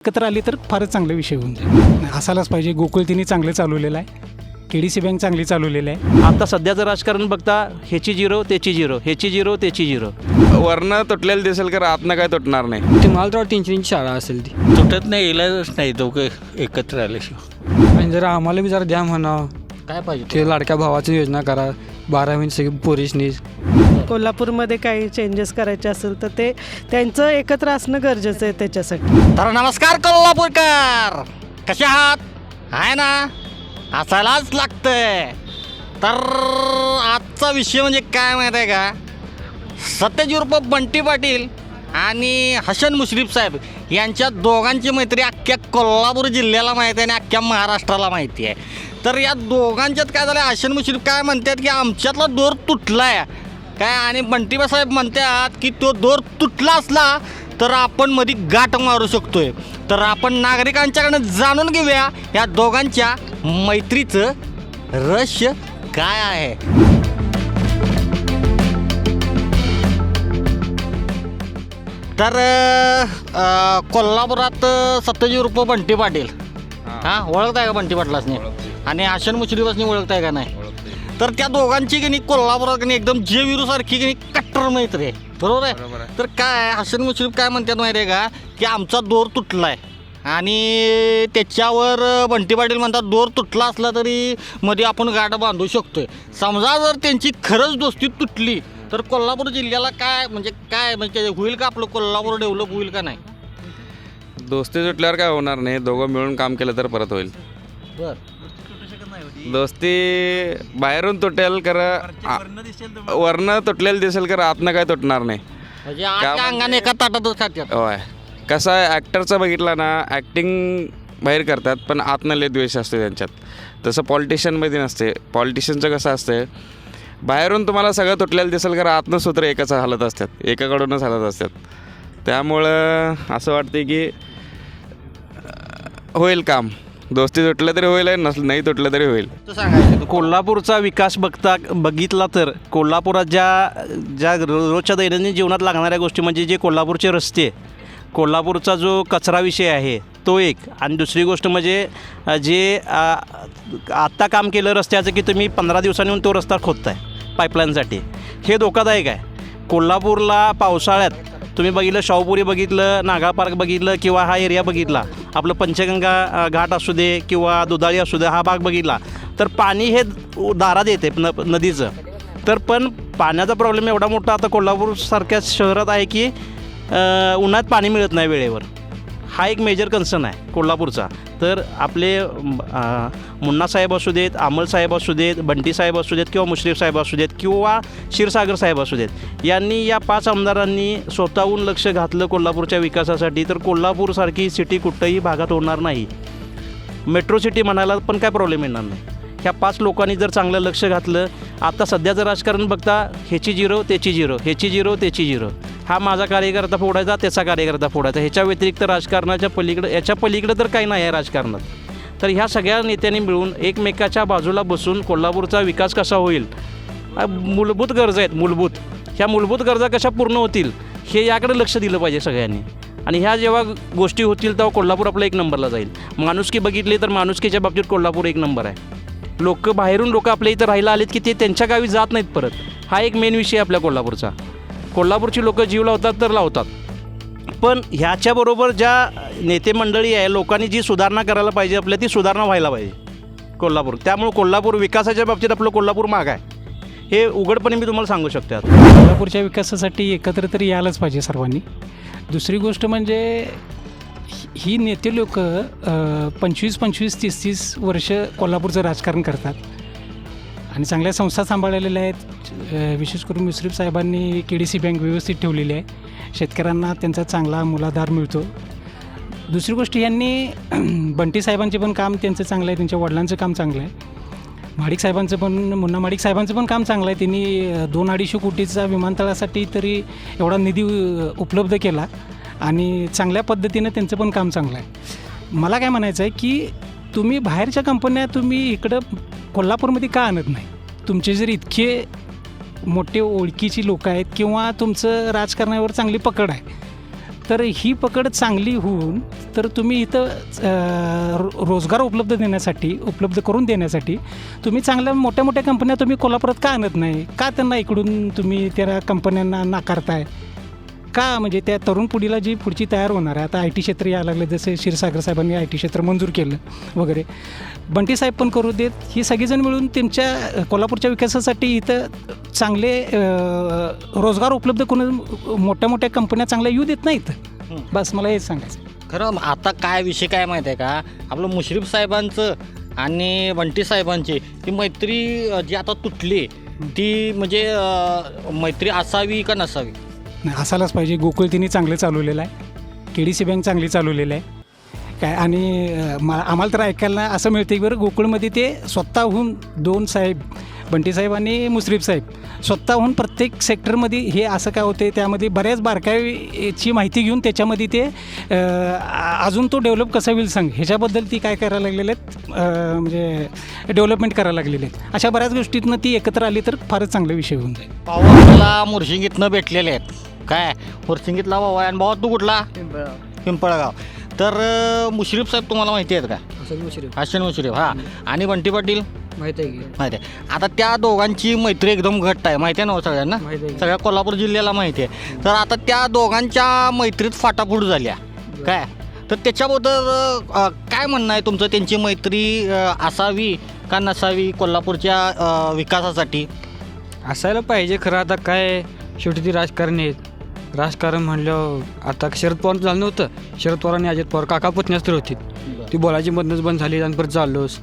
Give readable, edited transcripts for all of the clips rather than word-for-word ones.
एकत्र आली तर फारच चांगला विषय होऊन जाईल. असायलाच पाहिजे. गोकुळ तिने चांगलं चालवलेलं आहे, KDC बँक चांगली चालवलेलं आहे. आता सध्याचं राजकारण बघता ह्याची झिरो त्याची झिरो, ह्याची झिरो त्याची झिरो. वरनं तुटलेलं दिसेल का आतनं काय तुटणार नाही. ते मला तर 300 शाळा असेल ती तुटत नाही, इलाजच नाही दोघं एकत्र आल्याशिवाय. आणि जरा आम्हाला बी जरा द्या म्हणावं. काय पाहिजे ते लाडक्या भावाची योजना करा, 12वी सगळी पोरीसनी. कोल्हापूरमध्ये काही चेंजेस करायचे असेल तर ते त्यांचं एकत्र असणं गरजेचं आहे त्याच्यासाठी. तर नमस्कार कोल्हापूरकर, कसे आहात? आहे ना, असायलाच लागतंय. तर आजचा विषय म्हणजे काय माहीत आहे का, सत्यजित उर्फ बंटी पाटील आणि हसन मुश्रीफ साहेब यांच्या दोघांची मैत्री अख्ख्या कोल्हापूर जिल्ह्याला माहिती आहे आणि अख्ख्या महाराष्ट्राला माहिती आहे. तर या दोघांच्यात काय झालं, हसन मुश्रीफ काय म्हणतात की आमच्यातला दोर तुटला आहे काय, आणि बंटीबा साहेब म्हणतात की तो दोर तुटला असला तर आपण मध्ये गाठ मारू शकतोय. तर आपण नागरिकांच्याकडनं जाणून घेऊया या दोघांच्या मैत्रीचं रहस्य काय आहे. तर कोल्हापुरात सत्यजित उर्फ बंटी पाटील, हां ओळखताय का बंटी पाटलासनी, आणि हसन मुश्रीफासनी ओळखताय का नाही. तर त्या दोघांची की नाही कोल्हापुरात की नाही एकदम जेवीरूसारखी की नाही कट्टर मैत्री आहे, बरोबर आहे. तर काय हसन मुश्रीफ काय म्हणतात माहिती आहे का, की आमचा दोर तुटला आहे, आणि त्याच्यावर बंटी पाटील म्हणतात दोर तुटला असला तरी मध्ये आपण गाठ बांधू शकतोय. समजा जर त्यांची खरंच दोस्ती तुटली तर कोल्हापूर जिल्ह्याला काय म्हणजे होईल का, आपलं कोल्हापूर डेव्हलप होईल का नाही. दोस्ती तुटल्यावर काय होणार नाही, दोघं मिळून काम केलं तर परत होईल. बरं, दोस्ती बाहेरून तुटेल खरं, वरनं तुटलेलं दिसेल खरं आतनं काय तुटणार नाही. म्हणजे आजच्या अंगाने एका ताटातच खात्यात. होय, कसं आहे ॲक्टरचं बघितलं ना, ॲक्टिंग बाहेर करतात पण आतनं लय द्वेष असते त्यांच्यात. तसं पॉलिटिशियनमध्ये नसते. पॉलिटिशियनचं कसं असतं, बाहेरून तुम्हाला सगळं तुटलेलं दिसेल खरं आतनं सूत्र एकाच हालत असतात, एकाकडूनच हालत असतात. त्यामुळं असं वाटते की होईल काम, दोस्ती तुटलं तरी होईल, नाही तुटलं तरी होईल. तर सांगायचं कोल्हापूरचा विकास बघितला तर कोल्हापुरात ज्या रोजच्या दैनंदिन जीवनात लागणाऱ्या गोष्टी म्हणजे जे कोल्हापूरचे रस्ते, कोल्हापूरचा जो कचरा विषय आहे तो एक, आणि दुसरी गोष्ट म्हणजे जे आत्ता काम केलं रस्त्याचं की तुम्ही 15 दिवसांनी तो रस्ता खोदताय पाईपलाईनसाठी, हे धोकादायक आहे. कोल्हापूरला पावसाळ्यात तुम्ही बघितलं, शाहूपुरी बघितलं, नागाळ पार्क बघितलं, किंवा हा एरिया बघितला, आपलं पंचगंगा घाट असू दे किंवा दुधाळी असू दे, हा भाग बघितला तर पाणी हे दारात येते नदीचं. तर पण पाण्याचा प्रॉब्लेम एवढा मोठा आता कोल्हापूरसारख्या शहरात आहे की उन्हात पाणी मिळत नाही वेळेवर. हा एक मेजर कन्सर्न आहे कोल्हापूरचा. तर आपले मुन्नासाहेब असू देत, अमल साहेब असू देत, बंटी साहेब असू देत, किंवा मुश्रीफ साहेब असू देत, किंवा क्षीरसागर साहेब असू देत, यांनी या 5 आमदारांनी स्वतःहून लक्ष घातलं कोल्हापूरच्या विकासासाठी, तर कोल्हापूरसारखी सिटी कुठंही भागात होणार नाही. मेट्रो सिटी म्हणायला पण काय प्रॉब्लेम येणार नाही. ह्या 5 लोकांनी जर चांगलं लक्ष घातलं. आता सध्याचं राजकारण बघता ह्याची झिरो त्याची झिरो, ह्याची झिरो त्याची झिरो, हा माझा कार्यकर्ता फोडायचा त्याचा कार्यकर्ता फोडायचा, ह्याच्या व्यतिरिक्त राजकारणाच्या पलीकडं याच्या पलीकडं तर काही नाही आहे राजकारणात. तर ह्या सगळ्या नेत्यांनी मिळून एकमेकाच्या बाजूला बसून कोल्हापूरचा विकास कसा होईल, मूलभूत गरजा आहेत, मूलभूत ह्या मूलभूत गरजा कशा पूर्ण होतील हे याकडे लक्ष दिलं पाहिजे सगळ्यांनी. आणि ह्या जेव्हा गोष्टी होतील तेव्हा कोल्हापूर आपलं 1 नंबरला जाईल. माणुसकी बघितली तर माणुसकीच्या बाबतीत कोल्हापूर 1 नंबर आहे. बाहेरून लोक आपल्या इथं राहायला आलेत की ते त्यांच्या गावी जात नाहीत परत, हा एक मेन विषय आपल्या कोल्हापूरचा. कोल्हापूरची लोक जीव लावतात तर लावतात, पण ह्याच्याबरोबर ज्या नेते मंडळी आहे, लोकांनी जी सुधारणा करायला पाहिजे आपल्या, ती सुधारणा व्हायला पाहिजे कोल्हापूर. त्यामुळे कोल्हापूर विकासाच्या बाबतीत आपलं कोल्हापूर माग आहे, हे उघडपणे मी तुम्हाला सांगू शकते. आता कोल्हापूरच्या विकासासाठी एकत्र तरी यायलाच पाहिजे सर्वांनी. दुसरी गोष्ट म्हणजे ही नेते लोक 25, 30 वर्ष कोल्हापूरचं राजकारण करतात आणि चांगल्या संस्था सांभाळलेल्या आहेत. विशेष करून मुश्रीफ साहेबांनी KDC बँक व्यवस्थित ठेवलेली आहे, शेतकऱ्यांना त्यांचा चांगला मूलाधार मिळतो. दुसरी गोष्ट, यांनी बंटी साहेबांचे पण काम त्यांचं चांगलं आहे, त्यांच्या वडिलांचं काम चांगलं आहे, माडिक साहेबांचं पण, मुन्ना माडिक साहेबांचं पण काम चांगलं आहे. त्यांनी 2-250 कोटीचा विमानतळासाठी तरी एवढा निधी उपलब्ध केला आणि चांगल्या पद्धतीनं त्यांचं पण काम चांगलं आहे. मला काय म्हणायचं आहे की तुम्ही बाहेरच्या कंपन्या तुम्ही इकडं कोल्हापूरमध्ये का आणत नाही. तुमचे जर इतके मोठे ओळखीची लोक आहेत किंवा तुमचं राजकारणावर चांगली पकड आहे तर ही पकड चांगली होऊन तर तुम्ही इथं रोजगार उपलब्ध करून देण्यासाठी तुम्ही चांगल्या मोठ्या मोठ्या कंपन्या तुम्ही कोल्हापुरात का आणत नाही? का त्यांना इकडून तुम्ही त्या कंपन्यांना नाकारताय का? म्हणजे त्या तरुण पिढीला जी पुढची तयार होणार आहे, आता आय टी क्षेत्र यायला लागलं, जसे क्षीरसागर साहेबांनी आय टी क्षेत्र मंजूर केलं वगैरे, बंटी साहेब पण करू देत, ही सगळीजण मिळून त्यांच्या कोल्हापूरच्या विकासासाठी इथं चांगले रोजगार उपलब्ध करून मोठ्या मोठ्या कंपन्या चांगल्या येऊ देत नाहीत. बस मला हेच सांगायचं. खरं आता काय विषय काय माहीत आहे का, आपलं मुश्रीफ साहेबांचं आणि बंटी साहेबांची ती मैत्री जी आता तुटली ती म्हणजे मैत्री असावी का नसावी? नाही, असायलाच पाहिजे. गोकुळ तिने चांगलं चालवलेलं आहे, KDC बँक चांगली चालवलेलं आहे काय. आणि आम्हाला तर ऐकायला असं मिळतं की बरं गोकुळमध्ये ते स्वतःहून दोन साहेब, बंटी साहेब आणि मुश्रीफ साहेब स्वतःहून प्रत्येक सेक्टरमध्ये हे असं काय होते त्यामध्ये बऱ्याच बारकाईची माहिती घेऊन त्याच्यामध्ये ते अजून तो डेव्हलप कसा होईल सांग ह्याच्याबद्दल ती काय करायला लागलेले आहेत, म्हणजे डेव्हलपमेंट करायला लागलेले आहेत. अशा बऱ्याच गोष्टीतनं ती एकत्र आली तर फारच चांगला विषय होऊन जाईल. भाऊ आपल्याला मुर्शिंगीतनं भेटलेले आहेत काय, मुर्शिंगीतला भाऊ आहे. आणि भाऊ तू कुठला? पिंपळगाव. तर मुश्रीफ साहेब तुम्हाला माहिती आहेत का? हसन मुश्रीफ. हां. आणि बंटी पाटील माहिती आहे की? माहिती आहे. आता त्या दोघांची मैत्री एकदम घट्ट आहे, माहिती आहे ना सगळ्यांना? सगळ्या कोल्हापूर जिल्ह्याला माहिती आहे. तर आता त्या दोघांच्या मैत्रीत फाटाफूट झाल्या काय, तर त्याच्याबद्दल काय म्हणणं आहे तुमचं? त्यांची मैत्री असावी का नसावी कोल्हापूरच्या विकासासाठी? असायला पाहिजे खरं. आता काय शेवटी ती राजकारणी आहेत. राजकारण म्हणलं आता शरद पवार झालं नव्हतं, शरद पवार आणि अजित पवार काका पुतण्यास तर होती, ती बोलायची मधनच बंद झाली आणि परत चाललोच.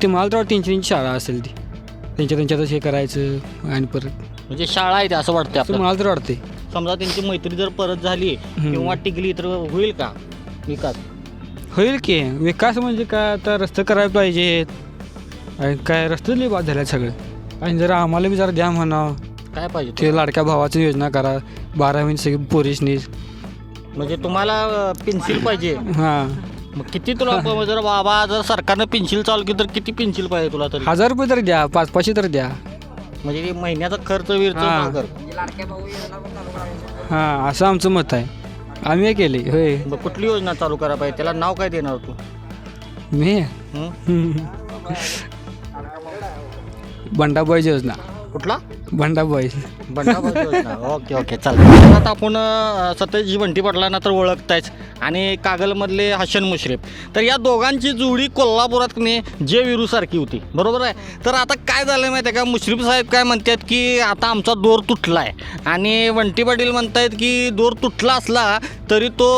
ते मला तर त्यांची शाळा असेल, ती त्यांच्यातच हे करायचं आणि परत म्हणजे शाळा आहे ते असं वाटतं असं आपल्याला. मला तर वाटते. समजा त्यांची मैत्री जर परत झाली किंवा टिकली तर होईल का विकास? होईल की. विकास म्हणजे काय, आता रस्ते करायला पाहिजेत आणि काय रस्ते लई बाद झाल्यात सगळे. आणि जरा आम्हाला बी जरा द्या म्हणावं, काय पाहिजे ते लाडक्या भावाची योजना करा, 12वी सगळी पोरीसनी. म्हणजे तुम्हाला पेन्सिल पाहिजे? हां, मग किती तुला जर बाबा जर सरकारनं पेन्सिल चालू केली तर किती पेन्सिल पाहिजे तुला तरी? 1000 रुपये तर द्या, 500 तर द्या. म्हणजे महिन्याचा खर्च विरच हां. हां, असं आमचं मत आहे. आम्ही हे केले. होय, मग कुठली योजना चालू करा पाहिजे, त्याला नाव काय देणार तू? मी बंडाबॉईज योजना. कुठला? बंडाबॉईज. बंडाबाई योजना. ओके ओके चालेल. आता आपण सत्यजी बंटी पाटलांना तर ओळखतायच आणि कागलमधले हसन मुश्रीफ, तर या दोघांची जोडी कोल्हापुरात जे विरूसारखी होती, बरोबर आहे. तर आता काय झालं माहिती आहे का, मुश्रीफ साहेब काय म्हणतात की आता आमचा दोर तुटला आहे आणि बंटी पाटील म्हणतायत की दोर तुटला असला तरी तो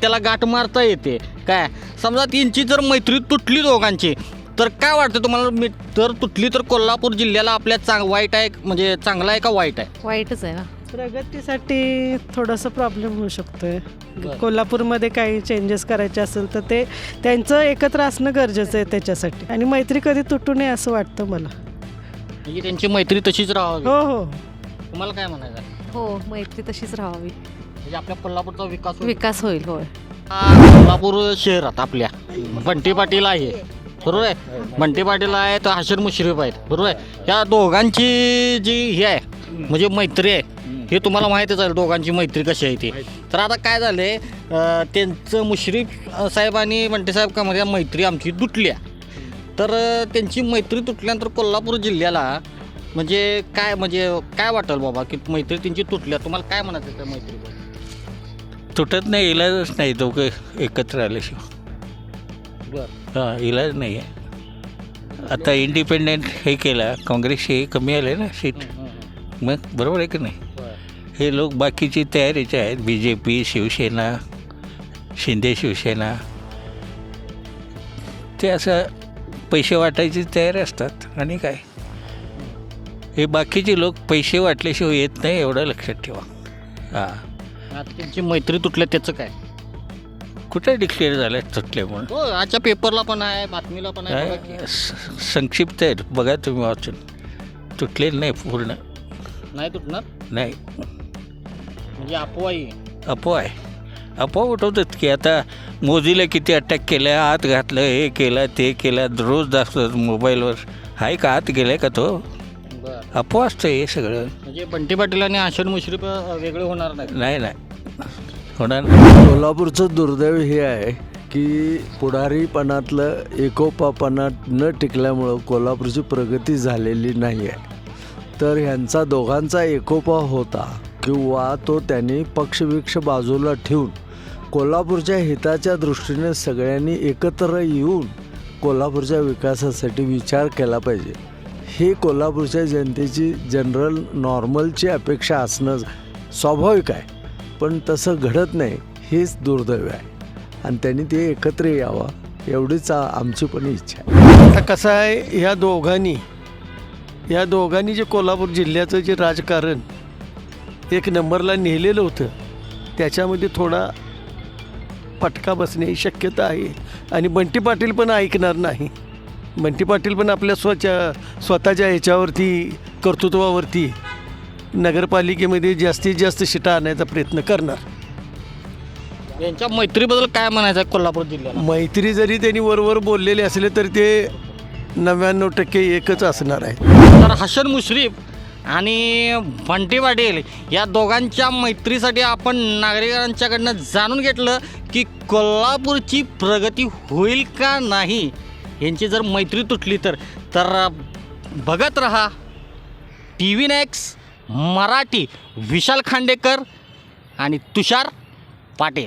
त्याला गाठ मारता येते काय. समजा त्यांची जर मैत्री तुटली दोघांची तर काय वाटतं तुम्हाला? तर तुटली तर कोल्हापूर जिल्ह्याला आपल्या वाईट आहे, म्हणजे चांगला आहे का वाईट आहे? वाईटच आहे ना. प्रगतीसाठी थोडासा प्रॉब्लेम होऊ शकतोय. कोल्हापूरमध्ये काही चेंजेस करायचे असेल तर ते त्यांचं एकत्र असणं गरजेचं आहे त्याच्यासाठी. आणि मैत्री कधी तुटू नये असं वाटतं मला. म्हणजे त्यांची मैत्री तशीच राहावी. हो हो. तुम्हाला काय म्हणायचं आहे? हो, मैत्री तशीच राहावी, म्हणजे आपल्या कोल्हापूरचा विकास होईल. विकास होईल. होय. कोल्हापूर शहरात आपल्या बंटी पाटील आहे, बरोबर आहे. बंटी पाटील आहे तर हसन मुश्रीफ आहेत, बरोबर आहे. या दोघांची जी हे आहे म्हणजे मैत्री आहे हे तुम्हाला माहितीच आहे, दोघांची मैत्री कशी आहे ती. तर आता काय झालं आहे, त्यांचं मुश्रीफ साहेब आणि बंटी साहेब का मध्ये मैत्री आमची तुटल्या. तर त्यांची मैत्री तुटल्यानंतर कोल्हापूर जिल्ह्याला म्हणजे काय वाटेल बाबा की मैत्री त्यांची तुटल्या? तुम्हाला काय म्हणायचं त्या मैत्रीबद्दल? तुटत नाही, इलाजच नाही दोघं एकत्र आल्याशिवाय. बरं. हां, इलाज नाही आहे. आता इंडिपेंडेंट हे केला, काँग्रेसचे कमी आले ना सीट, मग बरोबर आहे की नाही. हे लोक बाकीची तयारीचे आहेत, BJP, शिवसेना, शिंदे शिवसेना, ते असं पैसे वाटायची तयारी असतात. आणि काय हे बाकीचे लोक पैसे वाटल्याशिवाय येत नाही, एवढं लक्षात ठेवा. हां, आता त्यांची मैत्री तुटल्या त्याचं काय? कुठे डिक्लेअर झालं तुटल्यामुळं? हो, आजच्या पेपरला पण आहे, बातमीला पण आहे. बघा की. संक्षिप्त आहेत, बघा तुम्ही वाचून. तुटलेलं नाही, पूर्ण नाही तुटणार नाही. म्हणजे अफवाही अफवा आहे. अफवा उठवतात की आता मोदीला किती अटॅक केलं, आत घातलं, हे केलं ते केलं, रोज दाखवतात मोबाईलवर. आहे का आत गेलाय का तो? अफवा असतं हे सगळं. म्हणजे बंटी पाटील आणि हसन मुश्रीफ वेगळे होणार नाही. नाही होणार. कोल्हापूरचं दुर्दैव हे आहे की पुढारीपणातलं एकोपापणा न टिकल्यामुळं कोल्हापूरची प्रगती झालेली नाही आहे. तर ह्यांचा दोघांचा एकोपा होता किंवा तो त्यांनी पक्षविक्ष बाजूला ठेवून कोल्हापूरच्या हिताच्या दृष्टीने सगळ्यांनी एकत्र येऊन कोल्हापूरच्या विकासासाठी विचार केला पाहिजे. ही कोल्हापूरच्या जनतेची जनरल नॉर्मलची अपेक्षा असणं स्वाभाविक आहे, पण तसं घडत नाही, हेच दुर्दैव आहे. आणि त्यांनी ते एकत्र यावं एवढीच आमची पण इच्छा आहे. आता कसं आहे, या दोघांनी जे कोल्हापूर जिल्ह्याचं जे राजकारण एक नंबरला नेलेलं होतं त्याच्यामध्ये थोडा फटका बसण्याची शक्यता आहे. आणि बंटी पाटील पण ऐकणार नाही. बंटी पाटील पण आपल्या स्वतःच्या ह्याच्यावरती कर्तृत्वावरती नगरपालिकेमध्ये जास्तीत जास्त शिटा आणायचा प्रयत्न करणार. यांच्या मैत्रीबद्दल काय म्हणायचं आहे कोल्हापूर जिल्ह्याला? मैत्री जरी त्यांनी वरवर बोललेले असले तर ते 99% एकच असणार आहे. तर हसन मुश्रीफ आणि बंटी पाटील या दोघांच्या मैत्रीसाठी आपण नागरिकांच्याकडनं जाणून घेतलं की कोल्हापूरची प्रगती होईल का नाही. यांची जर मैत्री तुटली तर बघत रहा TV नेक्स्ट मराठी. विशाल खांडेकर आणि तुषार पाटील.